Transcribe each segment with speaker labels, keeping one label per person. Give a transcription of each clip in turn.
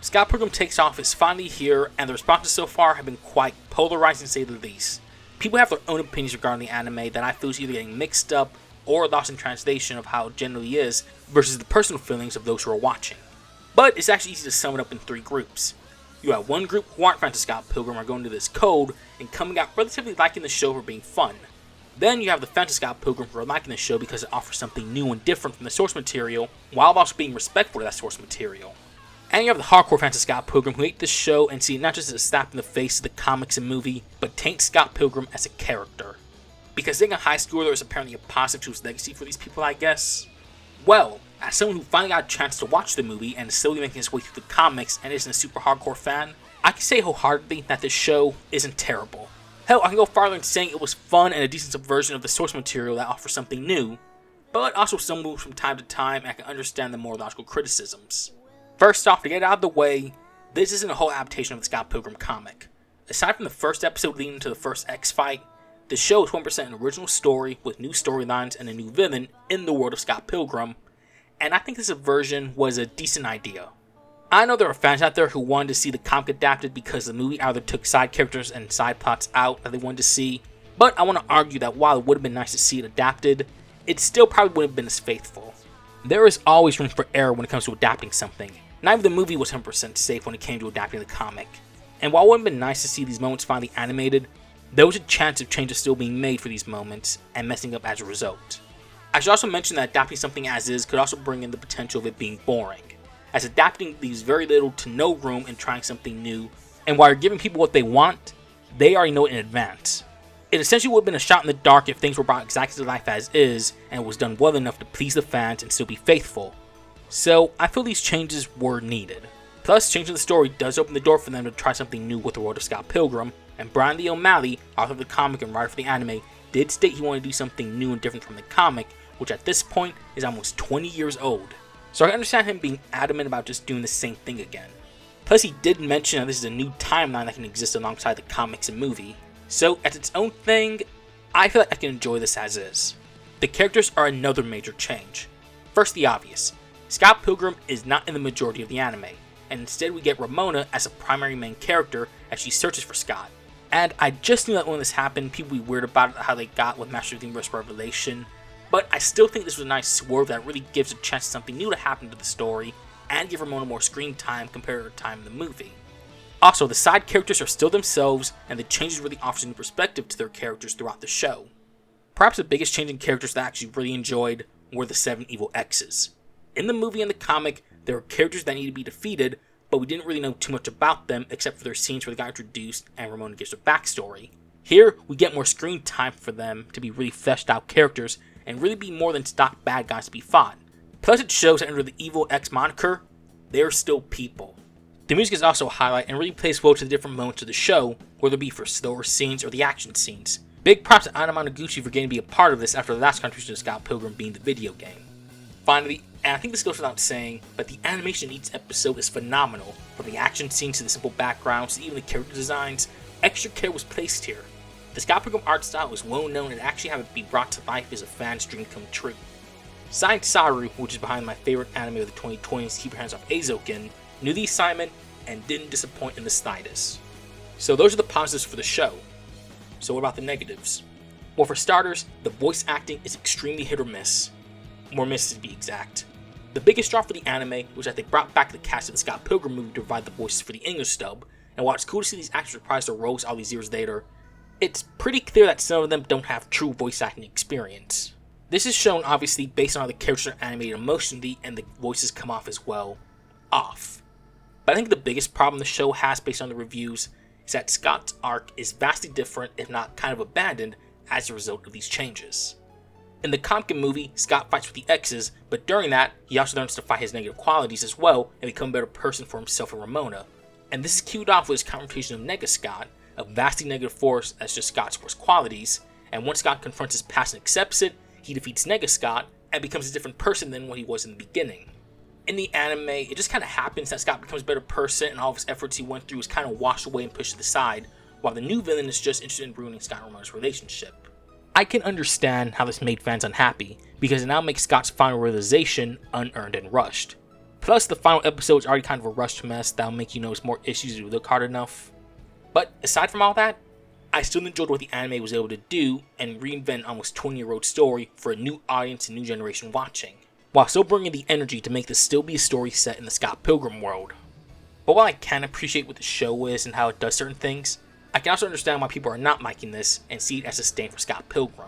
Speaker 1: Scott Pilgrim Takes Off is finally here, and the responses so far have been quite polarizing to say the least. People have their own opinions regarding the anime that I feel is either getting mixed up or lost in translation of how it generally is versus the personal feelings of those who are watching. But it's actually easy to sum it up in three groups. You have one group who aren't fans of Scott Pilgrim are going to this code and coming out relatively liking the show for being fun. Then you have the fans of Scott Pilgrim who are liking the show because it offers something new and different from the source material, while also being respectful of that source material. And you have the hardcore fans of Scott Pilgrim who hate this show and see it not just as a slap in the face of the comics and movie, but taint Scott Pilgrim as a character. Because being a high schooler is apparently a positive to his legacy for these people, I guess. Well, as someone who finally got a chance to watch the movie and is slowly making his way through the comics and isn't a super hardcore fan, I can say wholeheartedly that this show isn't terrible. Hell, I can go farther in saying it was fun and a decent subversion of the source material that offers something new, but also some moves from time to time, and I can understand the more logical criticisms. First off, to get it out of the way, this isn't a whole adaptation of the Scott Pilgrim comic. Aside from the first episode leading to the first X fight, the show is 100% an original story with new storylines and a new villain in the world of Scott Pilgrim, and I think this version was a decent idea. I know there are fans out there who wanted to see the comic adapted because the movie either took side characters and side plots out that they wanted to see, but I want to argue that while it would have been nice to see it adapted, it still probably wouldn't have been as faithful. There is always room for error when it comes to adapting something. Neither the movie was 100% safe when it came to adapting the comic, and while it would have been nice to see these moments finally animated, there was a chance of changes still being made for these moments and messing up as a result. I should also mention that adapting something as is could also bring in the potential of it being boring, as adapting leaves very little to no room in trying something new, and while you're giving people what they want, they already know it in advance. It essentially would have been a shot in the dark if things were brought exactly to life as is, and it was done well enough to please the fans and still be faithful. So, I feel these changes were needed. Plus, changing the story does open the door for them to try something new with the world of Scott Pilgrim, and Brian Lee O'Malley, author of the comic and writer for the anime, did state he wanted to do something new and different from the comic, which at this point is almost 20 years old. So I understand him being adamant about just doing the same thing again. Plus, he did mention that this is a new timeline that can exist alongside the comics and movie. So, as its own thing, I feel like I can enjoy this as is. The characters are another major change. First, the obvious. Scott Pilgrim is not in the majority of the anime, and instead we get Ramona as a primary main character as she searches for Scott. And I just knew that when this happened, people would be weird about how they got with Master of the Universe Revelation, but I still think this was a nice swerve that really gives a chance to something new to happen to the story, and give Ramona more screen time compared to her time in the movie. Also, the side characters are still themselves, and the changes really offers a new perspective to their characters throughout the show. Perhaps the biggest change in characters that I actually really enjoyed were the 7 evil X's. In the movie and the comic, there were characters that needed to be defeated, but we didn't really know too much about them except for their scenes where they got introduced and Ramona gives their backstory. Here, we get more screen time for them to be really fleshed out characters and really be more than stock bad guys to be fought. Plus, it shows that under the evil X moniker, they're still people. The music is also a highlight and really plays well to the different moments of the show, whether it be for slower scenes or the action scenes. Big props to Anna Monoguchi for getting to be a part of this after the last contribution to Scott Pilgrim being the video game. Finally, and I think this goes without saying, but the animation in each episode is phenomenal. From the action scenes to the simple backgrounds to even the character designs, extra care was placed here. The Scott Pilgrim art style is well known and actually having it be brought to life is a fan's dream come true. Side Saru, which is behind my favorite anime of the 2020s, Keep Your Hands Off Eizouken, knew the assignment and didn't disappoint in the slightest. So those are the positives for the show. So what about the negatives? Well, for starters, the voice acting is extremely hit or miss. More misses to be exact. The biggest draw for the anime was that they brought back the cast of the Scott Pilgrim movie to provide the voices for the English dub, and while it's cool to see these actors reprise their roles all these years later, it's pretty clear that some of them don't have true voice acting experience. This is shown obviously based on how the characters are animated emotionally and the voices come off as well, off. But I think the biggest problem the show has based on the reviews is that Scott's arc is vastly different, if not kind of abandoned, as a result of these changes. In the comic and movie, Scott fights with the X's, but during that, he also learns to fight his negative qualities as well and become a better person for himself and Ramona. And this is cued off with his confrontation of Nega Scott, a vastly negative force as just Scott's worst qualities, and once Scott confronts his past and accepts it, he defeats Nega Scott and becomes a different person than what he was in the beginning. In the anime, it just kind of happens that Scott becomes a better person and all of his efforts he went through is kind of washed away and pushed to the side, while the new villain is just interested in ruining Scott and Ramona's relationship. I can understand how this made fans unhappy, because it now makes Scott's final realization unearned and rushed. Plus, the final episode is already kind of a rushed mess that'll make you notice more issues if you look hard enough. But aside from all that, I still enjoyed what the anime was able to do and reinvent an almost 20-year-old story for a new audience and new generation watching, while still bringing the energy to make this still be a story set in the Scott Pilgrim world. But while I can appreciate what the show is and how it does certain things, I can also understand why people are not liking this and see it as a stand for Scott Pilgrim.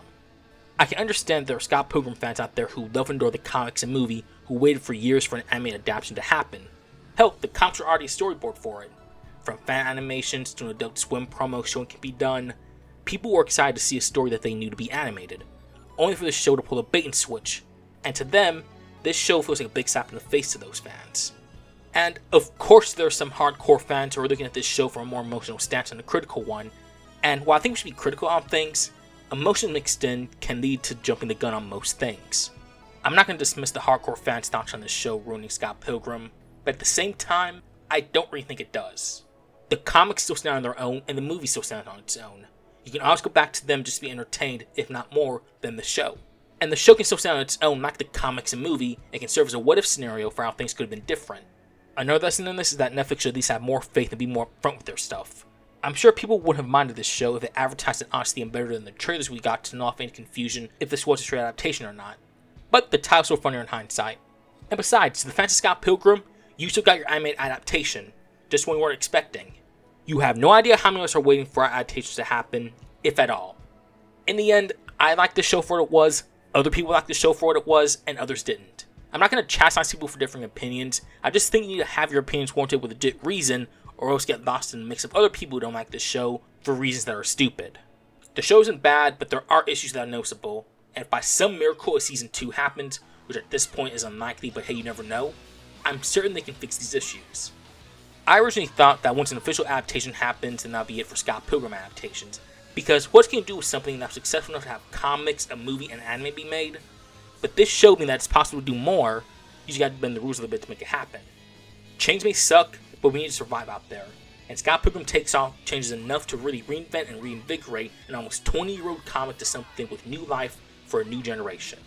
Speaker 1: I can understand there are Scott Pilgrim fans out there who love and adore the comics and movie who waited for years for an animated adaptation to happen. Hell, the comics were already a storyboard for it. From fan animations to an Adult Swim promo showing it can be done, people were excited to see a story that they knew to be animated, only for the show to pull a bait and switch, and to them, this show feels like a big slap in the face to those fans. And of course there are some hardcore fans who are looking at this show for a more emotional stance than a critical one, and while I think we should be critical on things, emotion mixed in can lead to jumping the gun on most things. I'm not going to dismiss the hardcore fan stance on this show ruining Scott Pilgrim, but at the same time, I don't really think it does. The comics still stand on their own, and the movie still stands on its own. You can always go back to them just to be entertained, if not more, than the show. And the show can still stand on its own like the comics and movie, and can serve as a what-if scenario for how things could have been different. Another lesson in this is that Netflix should at least have more faith and be more upfront with their stuff. I'm sure people wouldn't have minded this show if it advertised it honestly and better than the trailers we got to know off any confusion if this was a straight adaptation or not. But the title's so funnier in hindsight. And besides, to the fans of Scott Pilgrim, you still got your animated adaptation, just when we weren't expecting. You have no idea how many of us are waiting for our adaptations to happen, if at all. In the end, I liked the show for what it was, other people liked the show for what it was, and others didn't. I'm not going to chastise people for differing opinions, I just think you need to have your opinions warranted with a legit reason, or else get lost in the mix of other people who don't like this show for reasons that are stupid. The show isn't bad, but there are issues that are noticeable, and if by some miracle a season 2 happens, which at this point is unlikely, but hey, you never know, I'm certain they can fix these issues. I originally thought that once an official adaptation happens, then that'll be it for Scott Pilgrim adaptations, because what can you do with something that's successful enough to have comics, a movie, and anime be made? But this showed me that it's possible to do more, you just gotta bend the rules a little bit to make it happen. Change may suck, but we need to survive out there, and Scott Pilgrim takes off changes enough to really reinvent and reinvigorate an almost 20-year-old comic to something with new life for a new generation.